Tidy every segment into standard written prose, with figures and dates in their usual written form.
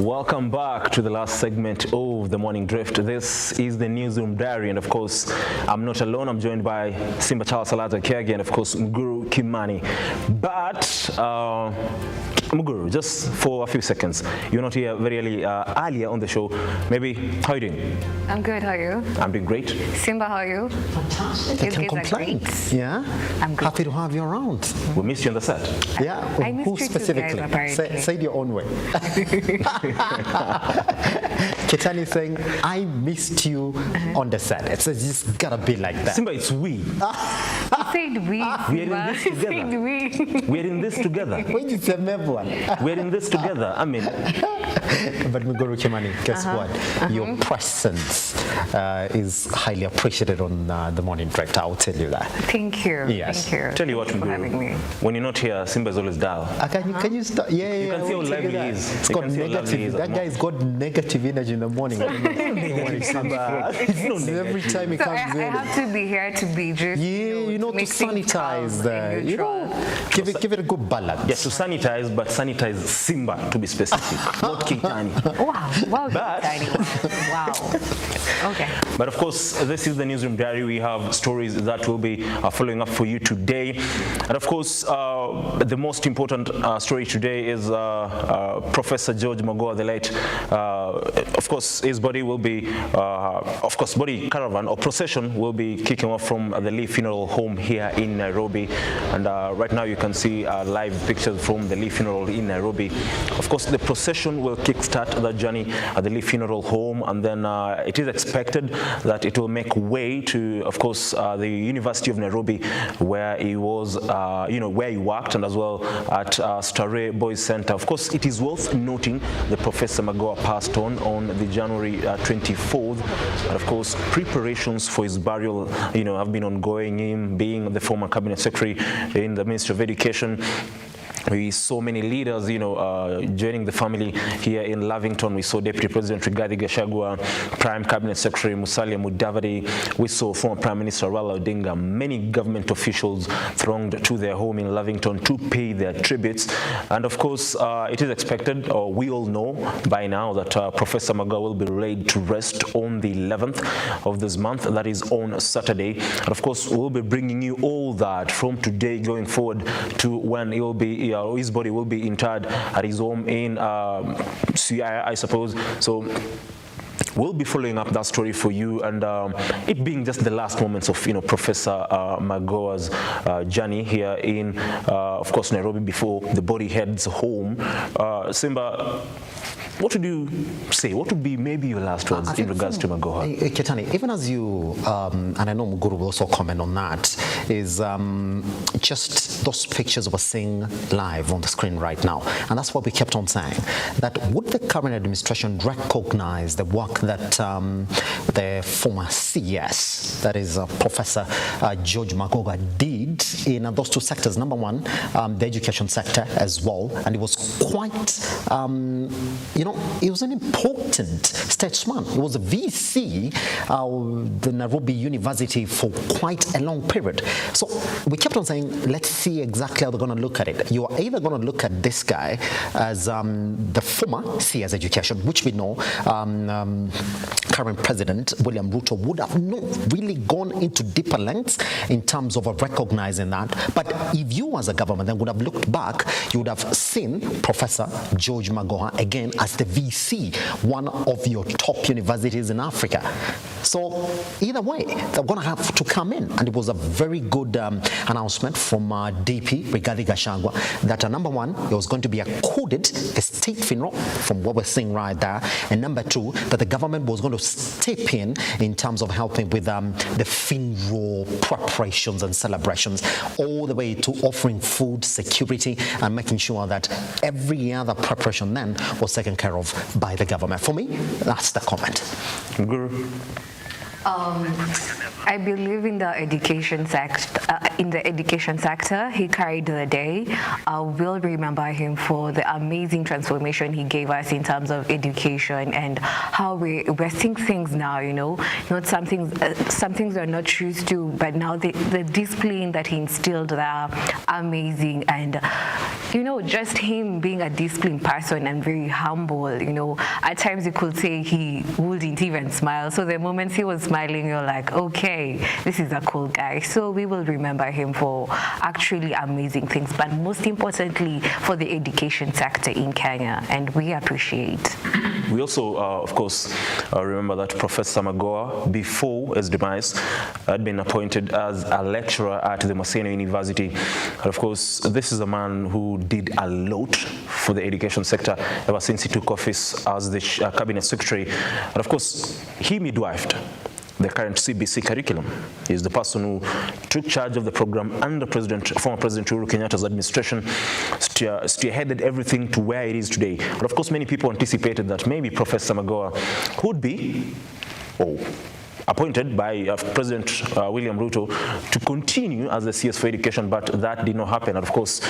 Welcome back to the last segment of the Morning Drift. This is the Newsroom Diary, and of course, I'm not alone. I'm joined by Simba Charles Salata Kiagi and of course, Muguru Kimani. But Muguru, just for a few seconds, you're not here very earlier on the show. Maybe, how are you doing? I'm good, how are you? I'm doing great. Simba, how are you? Fantastic. I can't complain. Yeah? I'm good. Happy to have you around. We missed you on the set. Yeah? I missed Who you too, specifically? guys, apparently. Say it your own way. Ketani saying, I missed you on the set. It's just gotta be like that. Simba, it's we. You said we. We are in this together. We're in this together. When you say everyone. We're in this together. I mean. But Muguru Kimani, guess what? Your presence is highly appreciated on the Morning Drift. I'll tell you that. Thank you. Yes. Thank you. Tell you what, Muguru. When you're not here, Simba is always dull. Can you start? Yeah, you can see how lively he is. It's got negative. That guy's got negative energy in the morning. Every time he So comes in. I have to be here to be just, to sanitize the, give it a good balance. Yes, to sanitize, but sanitize Simba to be specific, not Kitani. Wow, wow. Okay. But of course, this is the Newsroom Diary. We have stories that will be following up for you today. And of course, the most important story today is Professor George Magoha, the late. Of course, his body will be, body caravan or procession will be kicking off from the Lee Funeral Home here in Nairobi. And right now you can see live pictures from the Lee Funeral in Nairobi. Of course, the procession will kickstart the journey at the Lee Funeral Home, and then it is expected that it will make way to, of course, the University of Nairobi, where he was, where he worked, and as well at Starehe Boys Center. Of course, it is worth noting that Professor Magoha passed on the January 24th, and of course, preparations for his burial, have been ongoing. Him being the former cabinet secretary in the Ministry of Education. We saw many leaders, joining the family here in Lavington. We saw Deputy President Rigathi Gachagua, Prime Cabinet Secretary Musalia Mudavadi. We saw former Prime Minister Raila Odinga. Many government officials thronged to their home in Lavington to pay their tributes. And of course, it is expected, or we all know by now, that Professor Magoha will be laid to rest on the 11th of this month. That is on Saturday. And of course, we'll be bringing you all that from today going forward to when he will be. His body will be interred at his home in I suppose. So we'll be following up that story for you, and it being just the last moments of Professor Magoha's journey here in, of course, Nairobi before the body heads home. Simba, what would you say? What would be maybe your last words in regards to Magoha? Ketani, even as you, and I know Muguru will also comment on that, is just those pictures we're seeing live on the screen right now. And that's what we kept on saying, that would the current administration recognize the work that the former CS, that is Professor George Magoha, did in those two sectors? Number one, the education sector as well. And it was quite, he was an important statesman. He was a VC, the Nairobi University, for quite a long period. So we kept on saying, let's see exactly how they're going to look at it. You are either going to look at this guy as the former CS Education, which we know current President William Ruto would have not really gone into deeper lengths in terms of recognizing that. But if you as a government then would have looked back, you would have seen Professor George Magoha again as the VC, one of your top universities in Africa. So either way, they're going to have to come in. And it was a very good announcement from DP Rigathi Gachagua that number one, it was going to be accorded a state funeral from what we're seeing right there. And number two, that the government was going to step in terms of helping with the funeral preparations and celebrations, all the way to offering food, security, and making sure that every other preparation then was taken care of by the government. For me, that's the comment. Guru. I believe in the education sector. He carried the day. I will remember him for the amazing transformation he gave us in terms of education and how we're seeing things now. Not some things we're not used to, but now the discipline that he instilled there, amazing. And just him being a disciplined person and very humble. At times you could say he wouldn't even smile. So the moments he was smiling, you're like, okay, this is a cool guy. So we will remember him for actually amazing things, but most importantly for the education sector in Kenya, and we appreciate. We also, of course, remember that Professor Magoha, before his demise, had been appointed as a lecturer at the Maseno University. And of course, this is a man who did a lot for the education sector ever since he took office as the cabinet secretary. And of course, he midwifed the current CBC curriculum. He's the person who took charge of the program under former President Uhuru Kenyatta's administration, spearheaded everything to where it is today. But of course, many people anticipated that maybe Professor Magoha would be appointed by President William Ruto to continue as the CS for education, but that did not happen. And of course,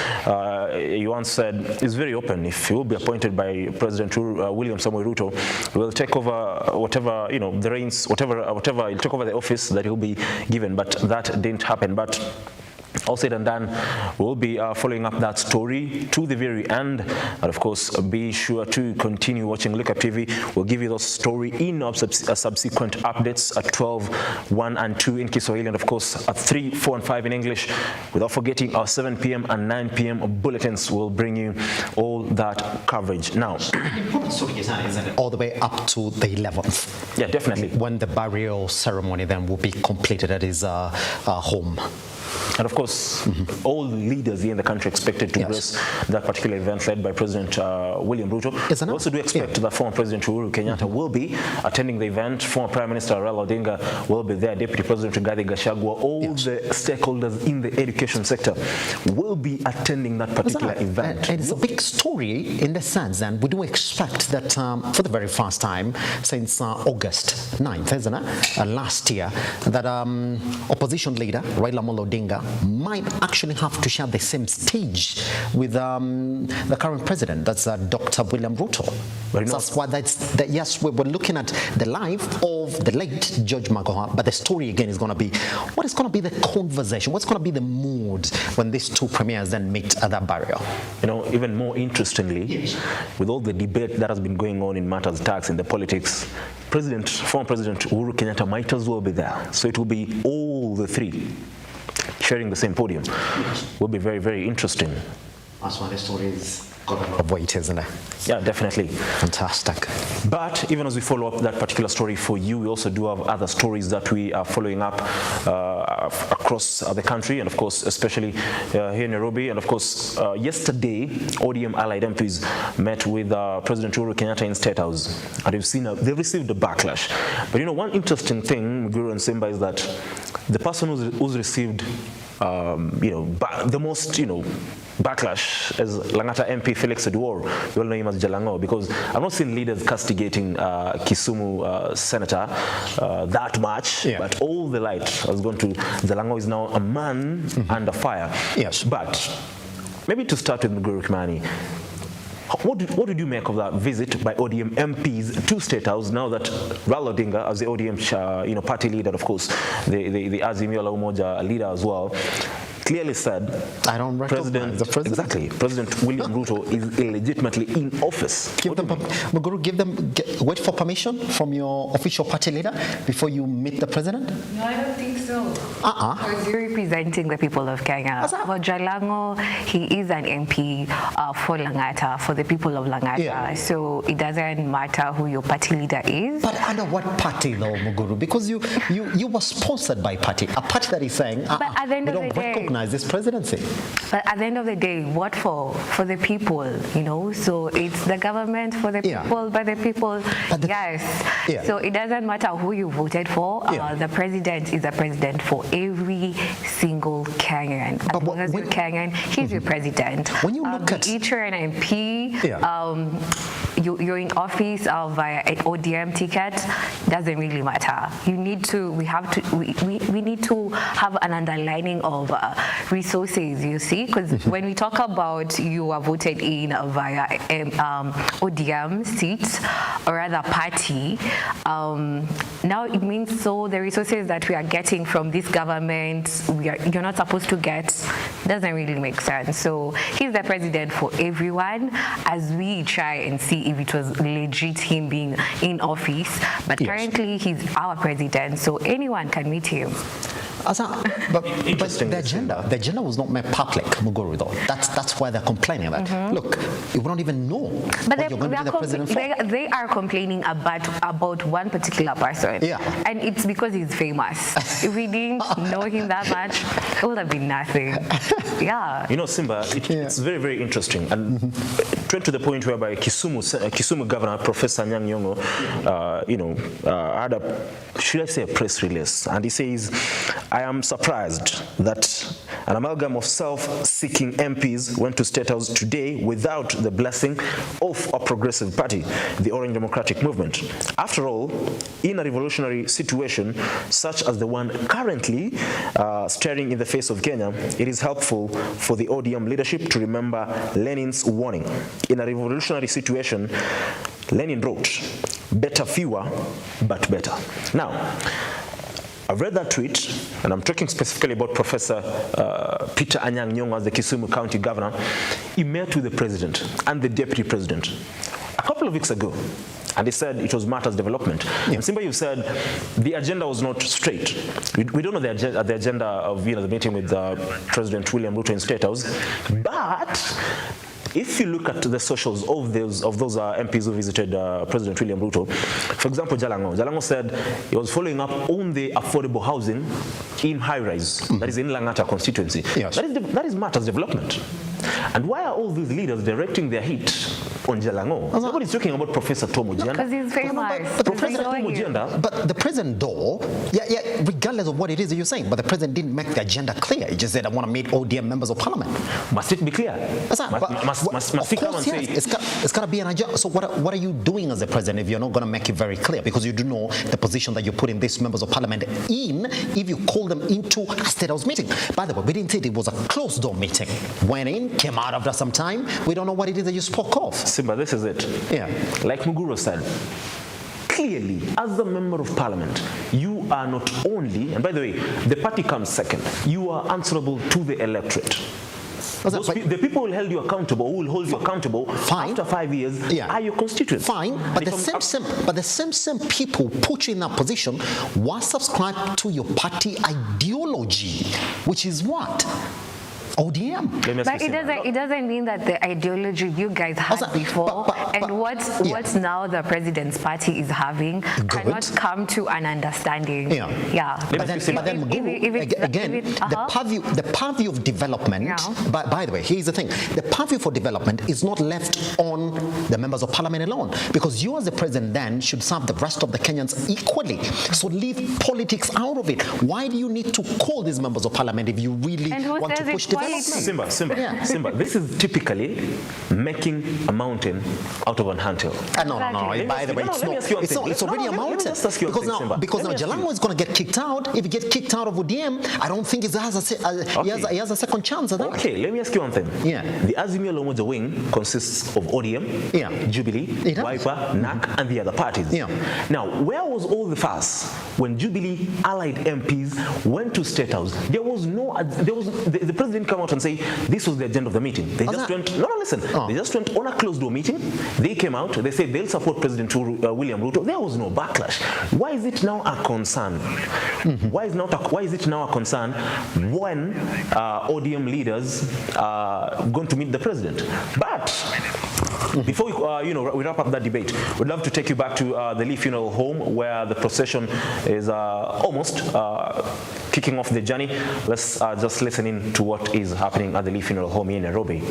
he once said he's very open. If he will be appointed by President William Samoei Ruto, he will take over whatever, the reins, whatever, he'll take over the office that he'll be given, but that didn't happen. But all said and done, we'll be following up that story to the very end. And of course, be sure to continue watching Lookuptv. We'll give you those story in subsequent updates at 12, 1 and 2 in Kiswahili, and of course at 3, 4 and 5 in English. Without forgetting our 7 p.m. and 9 p.m. bulletins will bring you all that coverage. Now, all the way up to the 11th. Yeah, definitely. When the burial ceremony then will be completed at his home. And of course, all leaders here in the country expected to grace that particular event led by President William Ruto. We also do expect that former President Uhuru Kenyatta will be attending the event. Former Prime Minister Raila Odinga will be there. Deputy President Rigathi Gachagua, all the stakeholders in the education sector will be attending that particular event. And it's a big story in the sense, and we do expect that for the very first time since August 9th, isn't it? Last year, that opposition leader Raila Odinga might actually have to share the same stage with the current president, that's Dr. William Ruto. That's why yes, we're looking at the life of the late George Magoha, but the story again is going to be, what is going to be the conversation, what's going to be the mood when these two premiers then meet at that burial? Even more interestingly, with all the debate that has been going on in matters tax in the politics, former President Uhuru Kenyatta might as well be there. So it will be all the three sharing the same podium. Will be very, very interesting. That's why the story is got a lot of weight, isn't it? Yeah, definitely. Fantastic. But even as we follow up that particular story for you, we also do have other stories that we are following up across the country, and of course, especially here in Nairobi. And of course, yesterday, ODM allied MPs met with President Uhuru Kenyatta in State House, and they've received a backlash. But one interesting thing, Muguru and Simba, is that the person who's received the most, backlash is Lang'ata MP Felix Edwor. We all know him as Jalango, because I've not seen leaders castigating Kisumu Senator that much, but all the light has gone to Jalango. Is now a man under fire. Yes. But maybe to start with, Muguru Kimani, what did you make of that visit by ODM MPs to State House now that Raila Odinga, as the ODM party leader, of course, the Azimio la Umoja leader as well, clearly said, I don't recognize the president. Exactly. President William Ruto is illegitimately in office. Wait for permission from your official party leader before you meet the president? No, I don't think so. Because you're representing the people of Kenya. But Jalango, he is an MP for Lang'ata, for the people of Lang'ata. Yeah. So it doesn't matter who your party leader is. But under what party though, Muguru? Because you were sponsored by party, a party that is saying, but at the end we of don't the day, recognize this presidency. But at the end of the day, what for? For the people, So it's the government for the people, by the people. Yes. So it doesn't matter who you voted for. The president is a president for every single Kenyan. As long as you're Kenyan, he's your president. When you look at each an MP, you're in office via an ODM ticket, doesn't really matter. We need to have an underlining of resources, you see, because when we talk about you are voted in via ODM seats or rather party, now it means so the resources that we are getting from this government, you're not supposed to get, doesn't really make sense. So he's the president for everyone, as we try and see if it was legit him being in office, but currently he's our president, so anyone can meet him. But the agenda was not made public, Muguru, though. That's why they're complaining that. Look, we don't even know but what you're going to be the president for. They are complaining about one particular person. Yeah. And it's because he's famous. If we didn't know him that much, it would have been nothing. Yeah. You know, Simba, it's very, very interesting. And went to the point whereby Kisumu Governor, Professor Anyang' Nyong'o, had should I say a press release, and he says, I am surprised that an amalgam of self-seeking MPs went to State House today without the blessing of a progressive party, the Orange Democratic Movement. After all, in a revolutionary situation such as the one currently staring in the face of Kenya, it is helpful for the ODM leadership to remember Lenin's warning. In a revolutionary situation, Lenin wrote, better fewer, but better. Now, I've read that tweet, and I'm talking specifically about Professor Peter Anyang' Nyong'o as the Kisumu County Governor. He met with the President and the Deputy President a couple of weeks ago, and he said it was matters development. Yeah. And Simba, you said the agenda was not straight. We don't know the agenda of the meeting with President William Ruto in State House, but if you look at the socials of those MPs who visited President William Ruto, for example, Jalango said he was following up on the affordable housing in high-rise, that is in Langata constituency. Yes. That is matters development. And why are all these leaders directing their hit on Jalango? Nobody's talking about Professor Tom Ojienda. Because he's famous. But Professor Tom Ojienda, but the president, though, regardless of what it is that you're saying, but the president didn't make the agenda clear. He just said, I want to meet ODM members of parliament. Must it be clear? Must he come and say? It's got to be an agenda. So what are you doing as a president if you're not going to make it very clear? Because you do know the position that you're putting these members of parliament in if you call them into a State House meeting. By the way, we didn't say it was a closed-door meeting. Went in, came out after some time. We don't know what it is that you spoke of. Simba, this is it. Yeah. Like Muguru said, clearly, as a member of parliament, you are not only, and by the way, the party comes second, you are answerable to the electorate. The people who hold you accountable, after 5 years are your constituents. Fine, but the same people put you in that position were subscribed to your party ideology, which is what? ODM. But it doesn't mean that the ideology you guys had before and what now the president's party is having cannot come to an understanding. Yeah. But then the purview of development, by the way, here's the thing. The purview for development is not left on the members of parliament alone, because you as the president then should serve the rest of the Kenyans equally. So leave politics out of it. Why do you need to call these members of parliament if you really want to push development? Simba, this is typically making a mountain out of an anthill. No. By the way, it's already a mountain. Because now Jalango is going to get kicked out. If he gets kicked out of ODM, I don't think he has a second chance at that. Okay, let me ask you one thing. Yeah. The Azimio la Umoja wing consists of ODM, Jubilee, Wiper, NAC, and the other parties. Yeah. Now, where was all the fuss when Jubilee allied MPs went to State House? The president came out and say this was the agenda of the meeting. They just went. They just went on a closed-door meeting. They came out. They said they'll support President William Ruto. There was no backlash. Why is it now a concern? Why is it now a concern when ODM leaders are going to meet the president? But before we wrap up that debate, we'd love to take you back to the Lee Funeral Home, where the procession is almost kicking off the journey. Let's just listen in to what is happening at the Lee Funeral Home in Nairobi.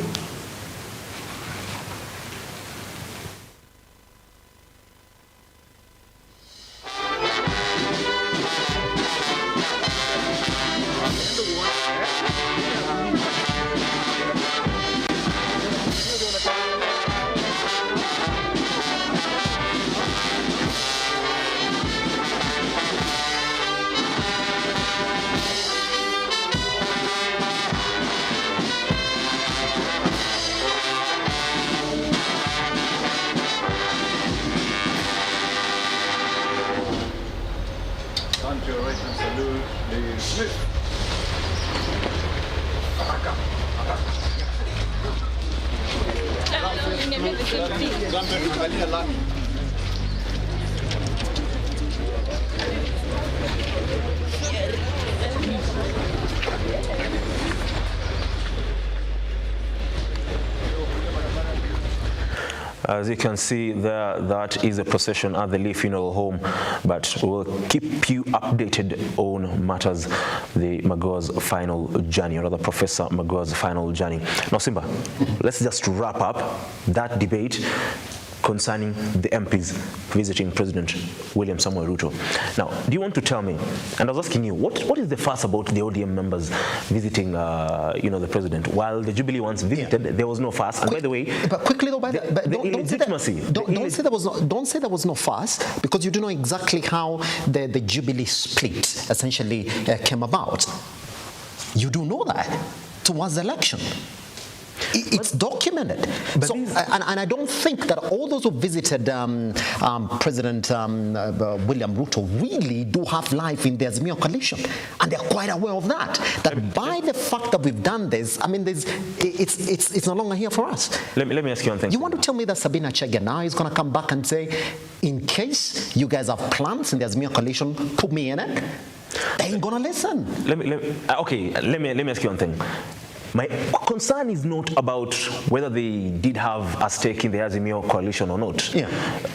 As you can see there, that is a procession at the Lee Funeral Home, but we'll keep you updated on matters, the Magoha'S final journey, or rather Professor Magoha'S final journey. Now, Simba, let's just wrap up that debate concerning the MPs visiting President William Samoei Ruto. Now, do you want to tell me, and I was asking you, what is the fuss about the ODM members visiting, the president? While the Jubilee ones visited, there was no fuss. And by the way, but quickly though, don't say there was no fuss, because you do know exactly how the Jubilee split essentially came about. You do know that towards the election. It's documented. So, and I don't think that all those who visited President William Ruto really do have life in the Azimio coalition. And they're quite aware of that. That by the fact that we've done this, I mean, it's no longer here for us. Let me ask you one thing. You want to tell me that Sabina Chege now is going to come back and say, in case you guys have plans in the Azimio coalition, put me in it? They ain't going to listen. Let me ask you one thing. My concern is not about whether they did have a stake in the Azimio coalition or not. Yeah.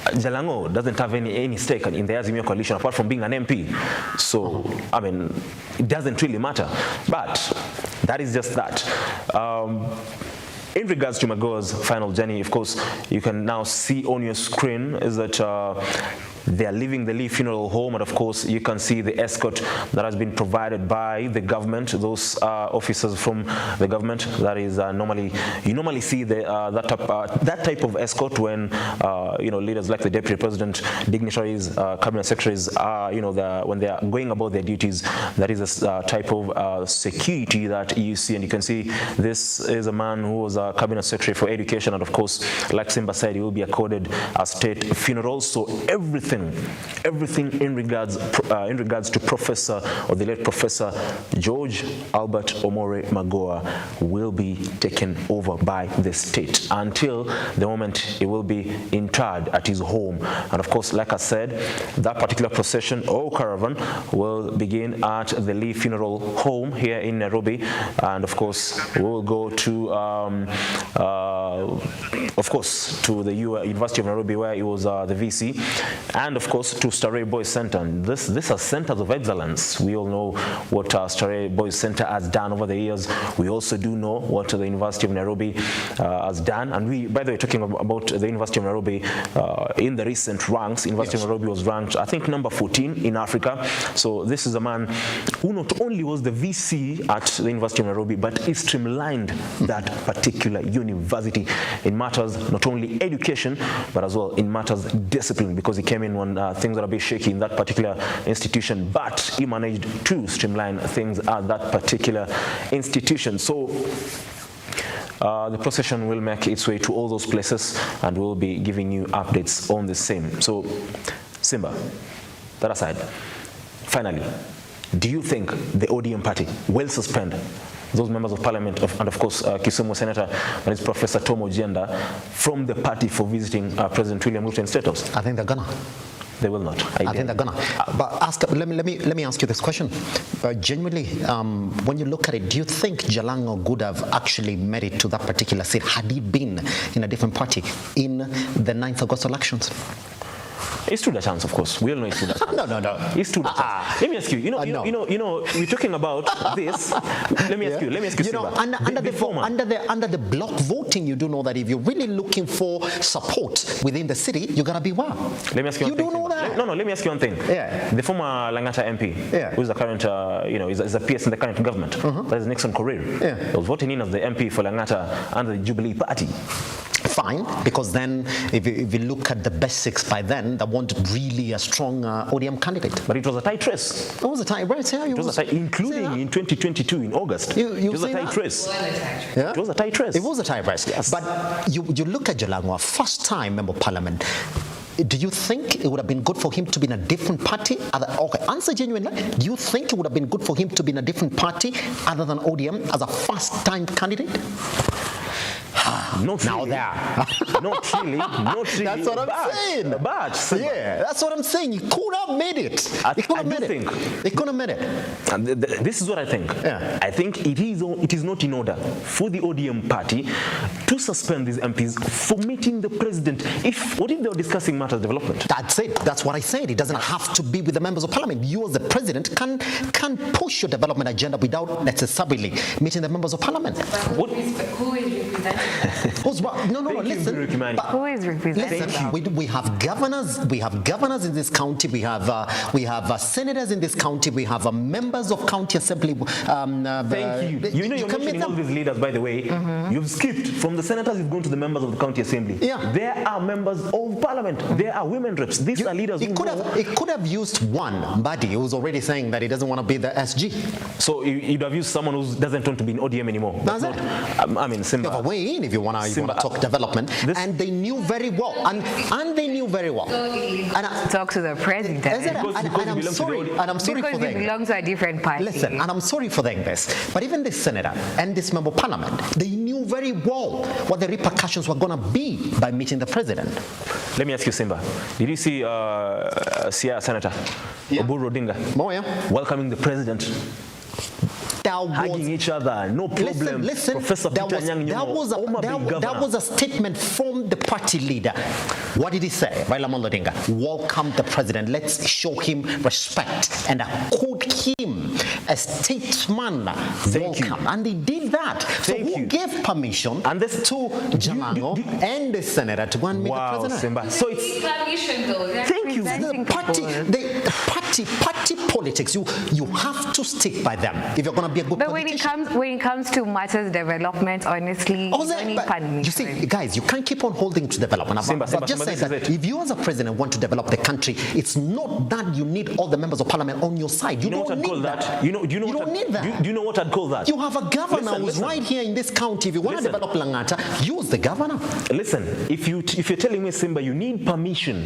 Jalango doesn't have any stake in the Azimio coalition apart from being an MP. So, I mean, it doesn't really matter. But that is just that. In regards to Magoha'S final journey, of course, you can now see on your screen is that they are leaving the Lee Funeral Home, and of course you can see the escort that has been provided by the government, those officers from the government. That is you normally see that type of escort when leaders like the deputy president, dignitaries, cabinet secretaries are when they are going about their duties. That is a type of security that you see, and you can see this is a man who was a cabinet secretary for education, and of course, like Simba said, he will be accorded a state funeral. So everything in regards to Professor, or the late Professor George Albert Omore Magoha, will be taken over by the state until the moment he will be interred at his home. And of course, like I said, that particular procession or caravan will begin at the Lee Funeral Home here in Nairobi, and of course we will go to to the University of Nairobi, where he was the VC, and of course to Starehe Boys Center. And these are centers of excellence. We all know what Starehe Boys Center has done over the years. We also do know what the University of Nairobi has done. And we, by the way, talking about the University of Nairobi, in the recent ranks, University of Nairobi was ranked, I think, number 14 in Africa. So this is a man who not only was the VC at the University of Nairobi, but he streamlined that particular university in matters not only education, but as well in matters discipline, because he came in when things are a bit shaky in that particular institution, but he managed to streamline things at that particular institution. So the procession will make its way to all those places, and we'll be giving you updates on the same. So, Simba, that aside, finally, do you think the ODM party will suspend those members of parliament and of course Kisumu Senator, that is Professor Tom Ojienda, from the party for visiting President William Ruto in State House? I think they're gonna. They will not. I think they're gonna. But let me ask you this question. Genuinely, when you look at it, do you think Jalango would have actually made it to that particular seat had he been in a different party in the 9th August elections? He stood a chance, of course. We all know he stood a chance. No. He stood a chance. Let me ask you. We're talking about this. Let me ask you. Under the block voting, you do know that if you're really looking for support within the city, you gotta be one. Let me ask you. You don't know that. No. Let me ask you one thing. Yeah. The former Langata MP, who's the current, is a PS in the current government. That is Nixon Korir. Yeah. He was voting in as the MP for Langata under the Jubilee Party. Fine, because then if you look at the basics by then, that weren't really a strong ODM candidate. But it was a tight race. It was a tight race, yeah. It was a tight, including in 2022 in August. It was a tight race. Yeah? It was a tight race. It was a tight race. Yes. But you look at Jalango, first time member of parliament. Do you think it would have been good for him to be in a different party? Okay, answer genuinely. Do you think it would have been good for him to be in a different party other than ODM as a first-time candidate? Not Now really. they are. Not really. Not really. That's what I'm saying. But Yeah, that's what I'm saying. He could have made it. I He could have do made it. think- He could have made it. and this is what I think. Yeah. I think it is not in order for the ODM party to suspend these MPs for meeting the president. What if they were discussing matters development? That's it. That's what I said. It doesn't have to be with the members of parliament. You as the president can push your development agenda without necessarily meeting the members of parliament. Who is representing that? No, Thank you, listen. Mburu Kimani. but- Who is representing Listen, that? we have governors. We have governors in this county. We have senators in this county. We have members of county assembly. Thank you. You know, you're can meet mentioning all them. these leaders, by the way. You've skipped from the senators, you've gone to the members of the county assembly. Yeah. There are members of parliament. There are women reps. These are leaders who know. It could have used one buddy who's already saying that he doesn't want to be the SG. So you'd have used someone who doesn't want to be in ODM anymore. That's But it. not, I mean, You Simba. have a way in if you want to talk development, and they knew very well, and they knew very well. And Talk to the president. Is it? Because And you I'm belong to the sorry, audience. and I'm sorry Because for they them. belong to a different party. Listen, and I'm sorry for them this, but even this senator and this member of parliament, they knew very well what the repercussions were going to be by meeting the president. Let me ask you, Simba. Did you see Sia Senator Oburu Odinga Moya, welcoming the president, that hugging each other? No problem. Listen, Professor Peter Anyang' Nyong'o, that was a statement from the party leader. What did he say? Raila Amolo Odinga, welcome the president. Let's show him respect and accord him a statesman welcome. And they did that. So who gave permission And this to Jalango and the senator to go and meet the wow, president? Simba. So it's Permission, though. They're Thank you. representing The party politics, you have to stick by them if you're going to be a good But when it comes to matters development, honestly, Oh, you don't need but permission. you see, guys, you can't keep on holding to development. Simba, I've just Simba, said this that is if you as a president want to develop the country, it's not that you need all the members of parliament on your side. You know what don't I'd call need that? that. You don't need that. Do you know what I'd call that? You have a governor Listen, who's listen. right here in this county. If you want to Listen. develop Langata, use the governor. Listen, if you're telling me, Simba, you need permission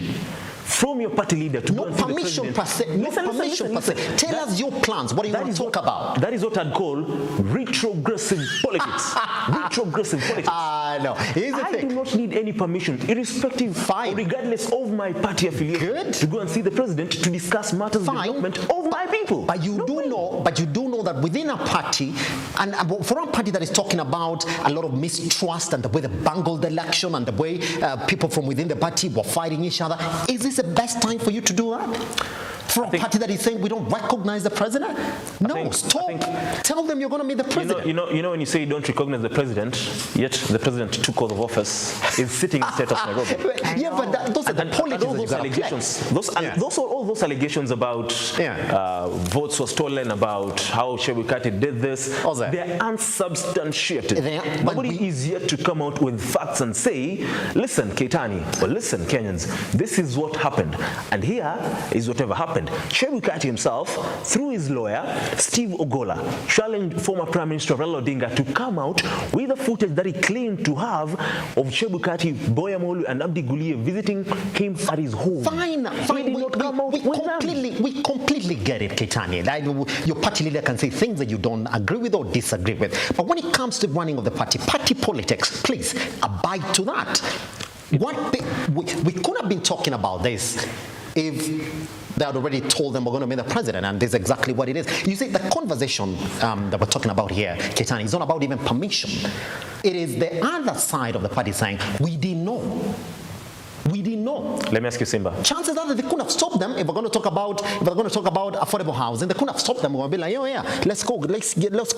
from your party leader to go No and see the permission president. per se. No Listen, permission per se. listen. Tell us your plans. What do you That want is to talk what- about? That is what I'd call retrogressive politics. Retrogressive politics. No. Here's the I thing. do not need any permission, irrespective, Fine. or regardless of my party affiliation, Good. to go and see the president to discuss matters of Fine. development of my people. But you do know that within a party, and for a party that is talking about a lot of mistrust and the way they bungled the election and the way people from within the party were fighting each other, is this the best time for you to do that? For a party that is saying we don't recognize the president? No, stop. Tell them you're going to meet the president. You know when you say you don't recognize the president, yet the president took oath of office, is sitting in state of Nairobi. Yeah, but those are the politics all that you those gotta allegations, play. all those allegations about votes were stolen, about how Chebukati did this, Oh, there. they're unsubstantiated. But Nobody is yet to come out with facts and say, listen, Keitani, or listen, Kenyans, this is what happened, and here is whatever happened. Chebukati himself, through his lawyer, Steve Ogola, challenged former Prime Minister Raila Odinga to come out with the footage that he claimed to have of Chebukati, Boyamolu, and Abdi Guliye visiting him at his home. Fine. He did not come out with them. We completely get it, Keitani. Your party leader can say things that you don't agree with or disagree with. But when it comes to running of the party politics, please abide to that. We could have been talking about this if they had already told them we're going to meet the president, and this is exactly what it is. You see, the conversation that we're talking about here, Keitani, is not about even permission. It is the other side of the party saying, we didn't know. We didn't know. Let me ask you, Simba. Chances are that they couldn't have stopped them if we're going to talk about affordable housing. They couldn't have stopped them. We're going to be like, let's go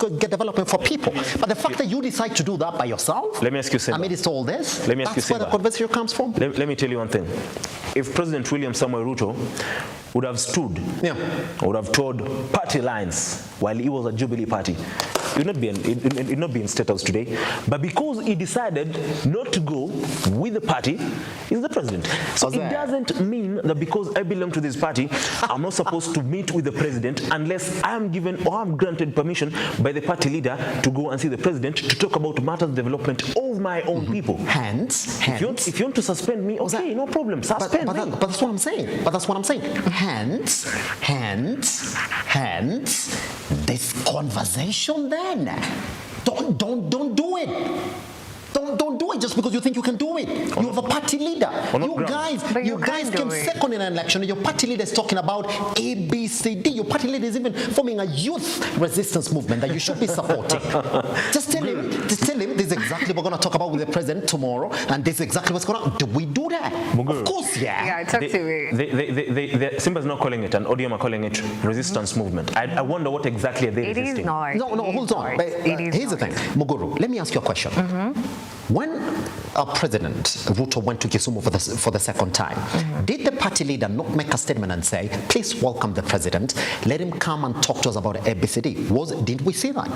get development for people. But the fact that you decide to do that by yourself, let me ask you, Simba. amidst all this, Let me ask that's you, where the Simba. conversation comes from. Let me tell you one thing. If President William Samoei Ruto would have stood, would have told party lines while he was a Jubilee party, he would not be in State House today. But because he decided not to go with the party, he's the president. So it doesn't mean that because I belong to this party, I'm not supposed to meet with the president unless I am given or I'm granted permission by the party leader to go and see the president to talk about matters of development of my own people. Hence, If you want to suspend me, okay, no problem. Suspend me. But that's what I'm saying. Hence, this conversation then. Don't do it. Don't do it just because you think you can do it. You have a party leader. You guys came second in an election, and your party leader is talking about A, B, C, D. Your party leader is even forming a youth resistance movement that you should be supporting. Just tell him this is exactly what we're going to talk about with the president tomorrow, and this is exactly what's going to. Do we do that? Of course, yeah. Yeah, talk to me. Simba's not calling it, and ODM are calling it resistance movement. I wonder what exactly are they resisting? It is not. No, hold on. Here's the thing, Muguru. Let me ask you a question. When President Ruto went to Kisumu for the second time, did the party leader not make a statement and say, please welcome the president, let him come and talk to us about ABCD? Did we see that?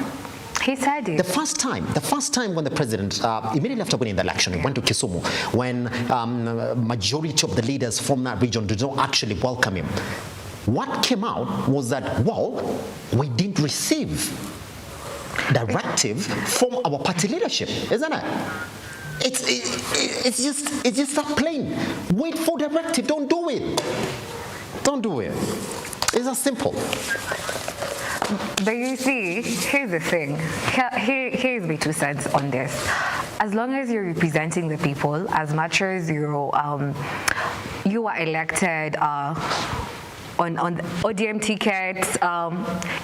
He said it. The first time when the president, immediately after winning the election, he went to Kisumu, when majority of the leaders from that region did not actually welcome him. What came out was that, well, we didn't receive directive from our party leadership, isn't it? It's just that plain. Wait for directive. Don't do it. Don't do it. It's that simple. But you see, here's the thing. Here's my 2 cents on this. As long as you're representing the people, as much as you are elected on ODM tickets,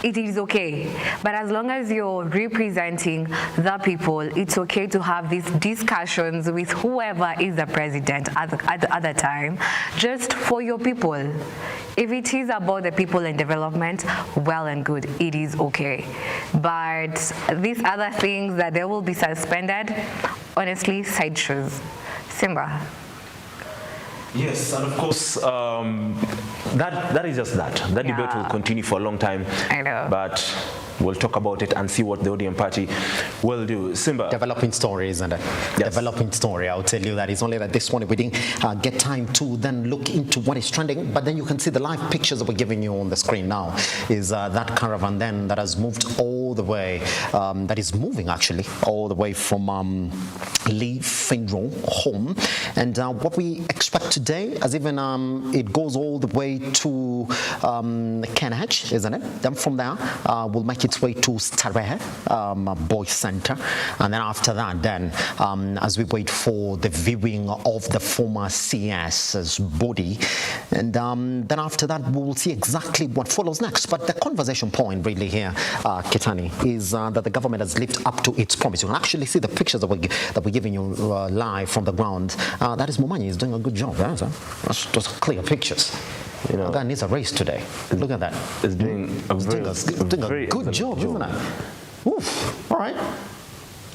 it is okay. But as long as you're representing the people, it's okay to have these discussions with whoever is the president at the other time, just for your people. If it is about the people and development, well and good, it is okay. But these other things that they will be suspended, honestly, sideshows. Simba. Yes, and of course, that is just that. That debate will continue for a long time. I know. But we'll talk about it and see what the ODM party will do. Simba. Developing story, isn't it? Yes. Developing story. I'll tell you that. It's only that this one we didn't get time to then look into what is trending. But then you can see the live pictures that we're giving you on the screen now is that caravan then that has moved all the way, that is moving actually all the way from Lee Finro home. And what we expect today, as even it goes all the way to Kenyatta, isn't it? Then from there, we'll make its way to Starehe Boys Center, and then after that, then as we wait for the viewing of the former CS's body, and then after that, we will see exactly what follows next. But the conversation point really here, Kitani, is that the government has lived up to its promise. You can actually see the pictures that we're giving you live from the ground. That is Momanyi is doing a good job. Right? That's just clear pictures. You know, that needs a race today. Look at that. It's doing a very good job, isn't it? Oof. All right.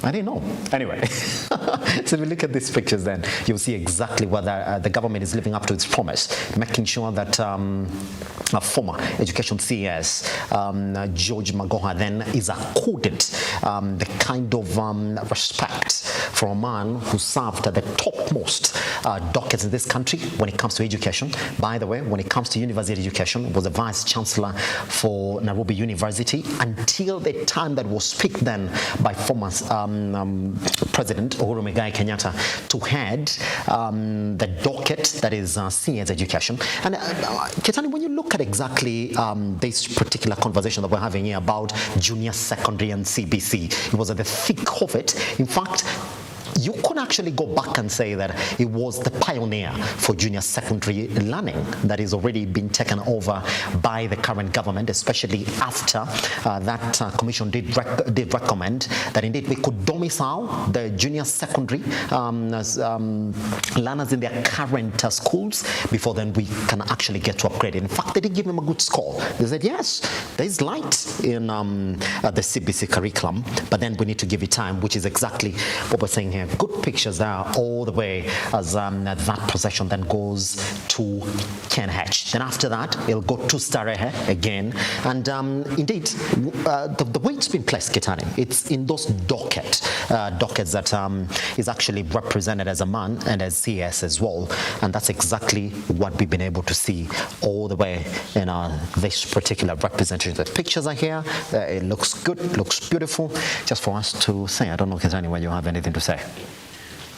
I didn't know. Anyway, so if you look at these pictures, then you'll see exactly whether the government is living up to its promise, making sure that former Education CS George Magoha then is accorded the kind of respect for a man who served at the topmost dockets in this country when it comes to education. By the way, when it comes to university education, was a vice chancellor for Nairobi University until the time that was picked then by former President Uhuru Muigai Kenyatta to head the docket that is CS education. And Ketani, when you look at exactly this particular conversation that we're having here about junior secondary and CBC, it was at the thick of it. In fact, you could actually go back and say that it was the pioneer for junior secondary learning that is already been taken over by the current government, especially after that commission did recommend that indeed we could domicile the junior secondary learners in their current schools before then we can actually get to upgrade it. In fact, they did give him a good score. They said, yes, there is light in the CBC curriculum, but then we need to give it time, which is exactly what we're saying here. Good pictures there all the way as that procession then goes to Kenyatta. Then after that, it'll go to Starehe again. And indeed, the way it's been placed, Kitani, it's in those dockets that is actually represented as a man and as CS as well. And that's exactly what we've been able to see all the way in this particular representation. The pictures are here. It looks good, looks beautiful. Just for us to say, I don't know, Kitani, whether you have anything to say.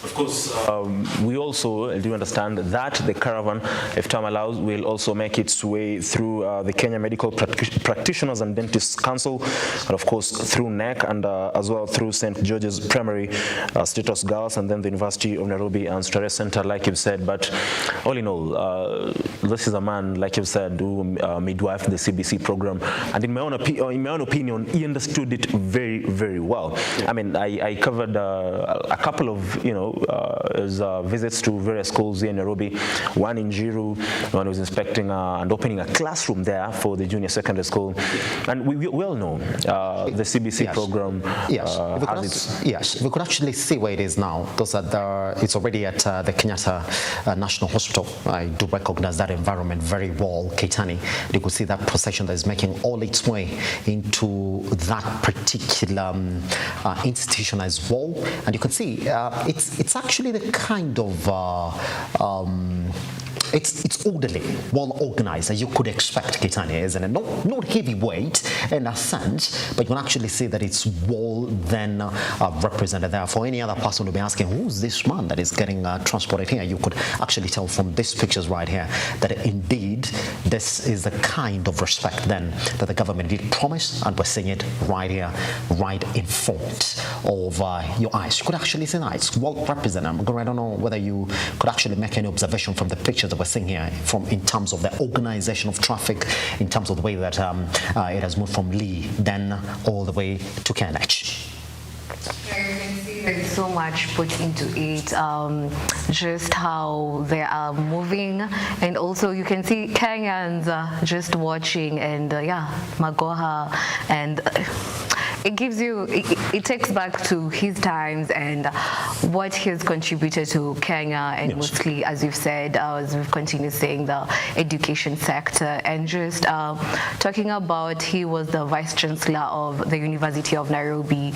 Of course, we also do understand that the caravan, if time allows, will also make its way through the Kenya Medical Practitioners and Dentists Council, and of course through NEC and as well through St. George's Primary, Status Girls, and then the University of Nairobi and Starehe Center, like you've said. But all in all, this is a man, like you've said, who midwifed the CBC program, and in my own opinion, he understood it very, very well. I mean, I covered a couple of his visits to various schools here in Nairobi, one in Jiru, when he was inspecting and opening a classroom there for the junior secondary school. And we well know the CBC program. Yes, we could actually see where it is now. It's already at the Kenyatta National Hospital. I do recognize that environment very well, Keitani. You could see that procession that is making all its way into that particular institution as well. And you can see it's actually the kind of it's orderly, well organized, as you could expect, Keitani, isn't it? Not heavyweight in a sense, but you can actually see that it's well then represented there. For any other person to be asking, who's this man that is getting transported here? You could actually tell from these pictures right here that indeed this is the kind of respect then that the government did promise, and we're seeing it right here, right in front of your eyes. You could actually see that it's well represented. I don't know whether you could actually make any observation from the pictures that we're seeing here, in terms of the organization of traffic, in terms of the way that it has moved from Lee, then all the way to KNH. There's so much put into it, just how they are moving, and also you can see Kenyans just watching, and Magoha, and it gives you, it takes back to his times and what he has contributed to Kenya, and mostly, as you've said, as we've continued saying, the education sector, and just talking about he was the Vice Chancellor of the University of Nairobi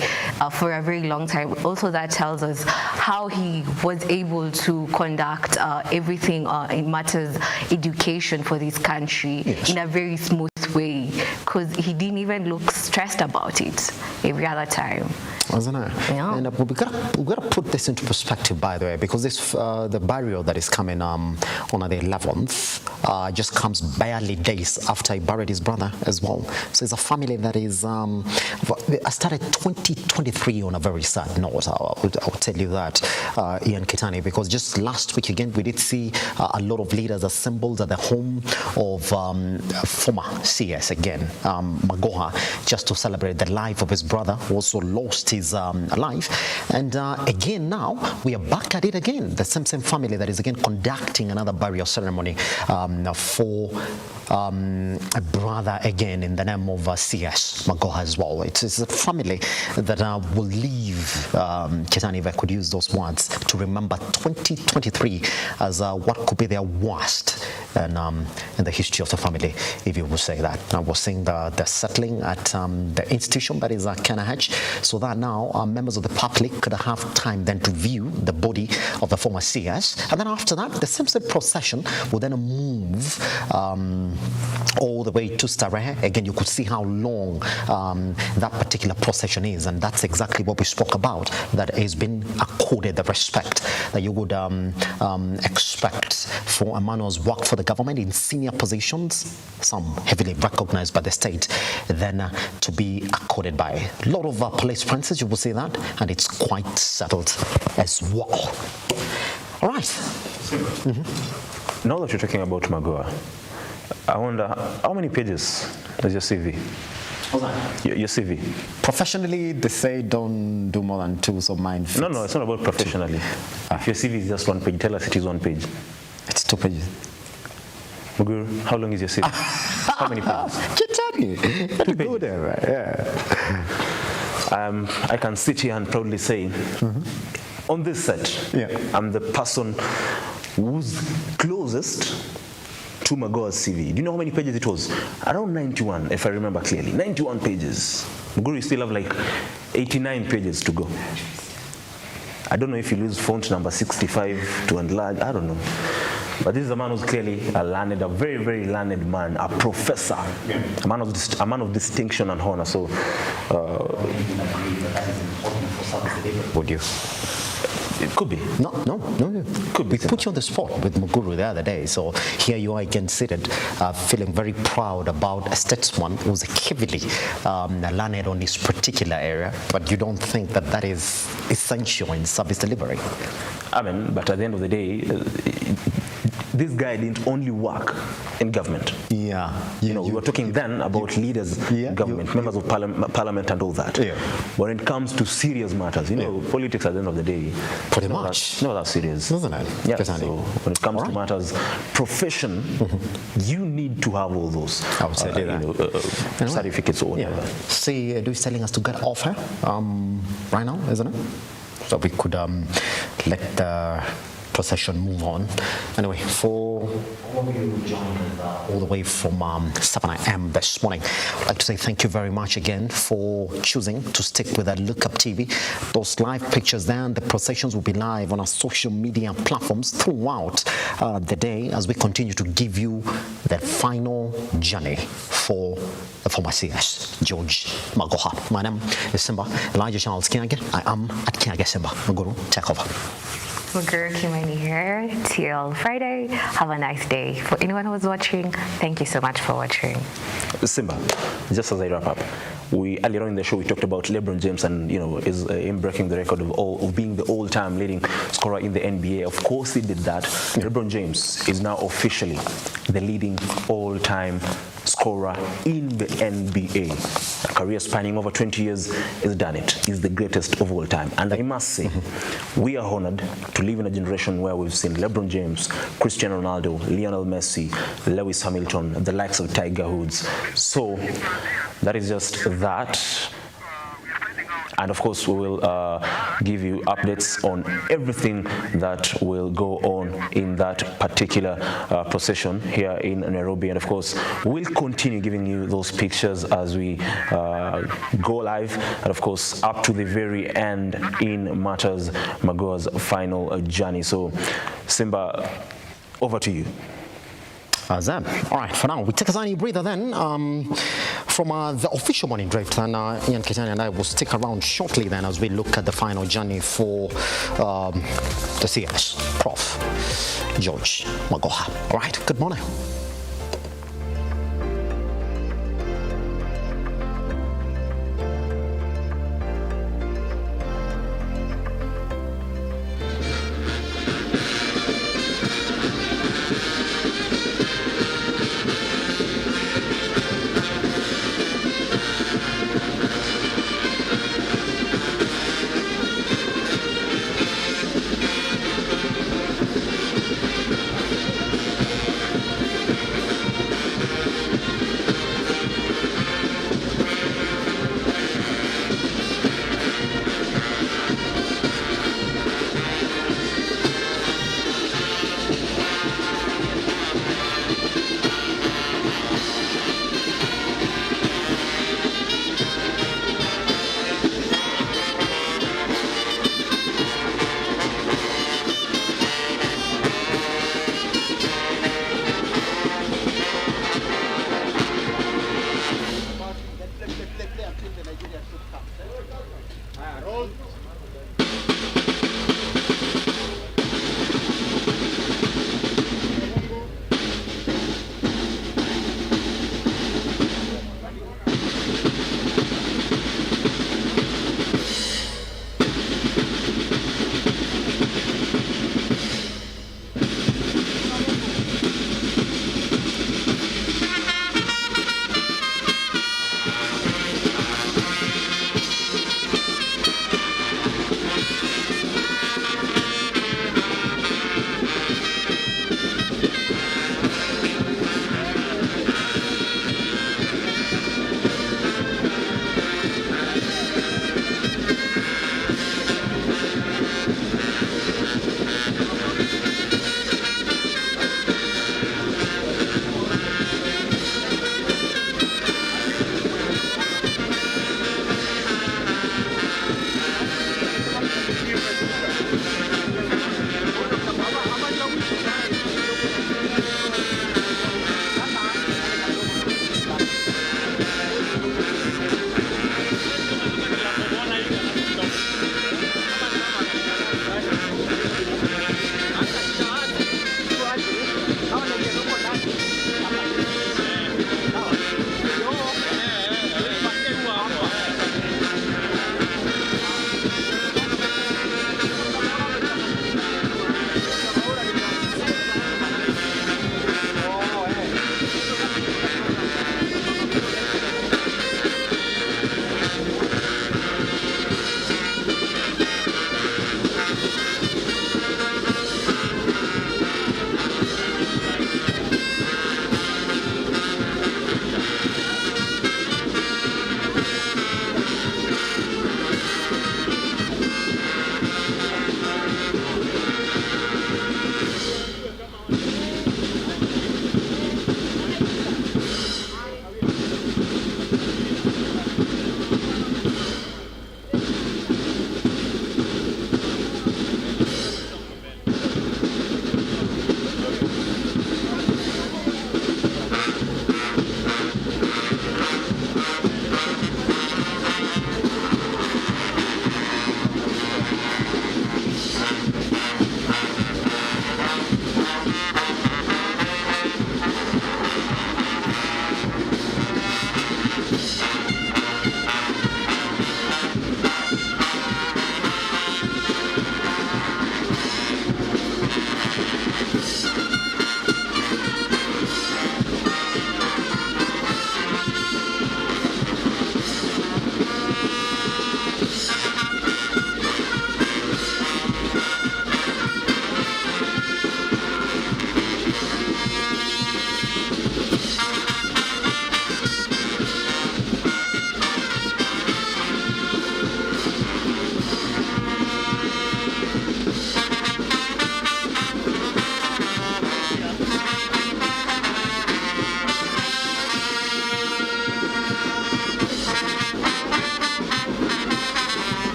for a very long time. Also, that tells us how he was able to conduct everything in matters education for this country in a very smooth way, because he didn't even look stressed about it every other time. Wasn't it? Yeah. And we got to put this into perspective, by the way, because this the burial that is coming on the 11th just comes barely days after he buried his brother as well. So it's a family that is I started 2023 on a very sad note. I'll tell you that, Ian Keitani, because just last week again we did see a lot of leaders assembled at the home of former CS again, Magoha, just to celebrate the life of his brother, who also lost his life. And again now we are back at it again. The same family that is again conducting another burial ceremony for a brother again in the name of CS Magoha as well. It's a family that will leave, Keitani, if I could use those words, to remember 2023 as what could be their worst in the history of the family, if you would say that. I was seeing the settling at the institution that is KNH, so that now members of the public could have time then to view the body of the former CS, and then after that the same procession will then move all the way to Starehe. Again, you could see how long that particular procession is, and that's exactly what we spoke about, that has been accorded the respect that you would expect for a man who has worked for the government in senior positions, some heavily recognized by the state, then to be accorded by a lot of police princes. You will see that, and it's quite settled as well. All right. Now that you're talking about Magoha, I wonder, how many pages does your CV? Your CV. Professionally, they say don't do more than 2, so mine fits. No, it's not about professionally. If your CV is just 1 page, tell us it is 1 page. It's 2 pages. Muguru, how long is your CV? How many pages? Keep 2 pages. Go there, right? Yeah. I can sit here and proudly say, on this set, I'm the person who's closest to Magoha's CV. Do you know how many pages it was? Around 91, if I remember clearly. 91 pages. Muguru, you still have like 89 pages to go. I don't know if you lose font number 65 to enlarge, I don't know. But this is a man who's clearly a very, very learned man, a professor, a man of distinction and honor. So, would you? Could be. No. Could be. We put you on the spot with Muguru the other day. So here you are again seated, feeling very proud about a statesman who's heavily learned on this particular area, but you don't think that that is essential in service delivery. I mean, but at the end of the day, this guy didn't only work in government. Yeah. We were talking then about leaders in government, members of parliament and all that. Yeah. When it comes to serious matters, politics at the end of the day, pretty not much. Not that serious. Isn't it? Yeah, so when it comes to matters, profession, you need to have all those I would say that. certificates or whatever. Yeah. See, Edu is telling us to get off her right now, isn't it? So we could let the procession move on. Anyway, for all of you joining us all the way from 7 a.m. this morning, I'd like to say thank you very much again for choosing to stick with the Lookuptv. Those live pictures there, and the processions will be live on our social media platforms throughout the day as we continue to give you the final journey for the former CS George Magoha. My name is Simba Elijah Charles Kiage. I am at Kiage Simba. Maguru, take over. Maguru Kimani here till Friday. Have a nice day. For anyone who was watching, thank you so much for watching. Simba, just as I wrap up, earlier on in the show we talked about LeBron James and is him breaking the record of being the all-time leading scorer in the NBA. Of course he did that. LeBron James is now officially the leading all-time scorer in the NBA. A career spanning over 20 years, he's done it. He's the greatest of all time. And I must say, we are honored to live in a generation where we've seen LeBron James, Cristiano Ronaldo, Lionel Messi, Lewis Hamilton, the likes of Tiger Woods. So that is just that. And of course, we will give you updates on everything that will go on in that particular procession here in Nairobi. And of course, we'll continue giving you those pictures as we go live. And of course, up to the very end in Matters Magoha's final journey. So, Simba, over to you. Zam. All right, for now, we take a tiny breather then from the official morning drift, and Ian Kenyatta and I will stick around shortly then as we look at the final journey for the CS Prof. George Magoha. All right, good morning.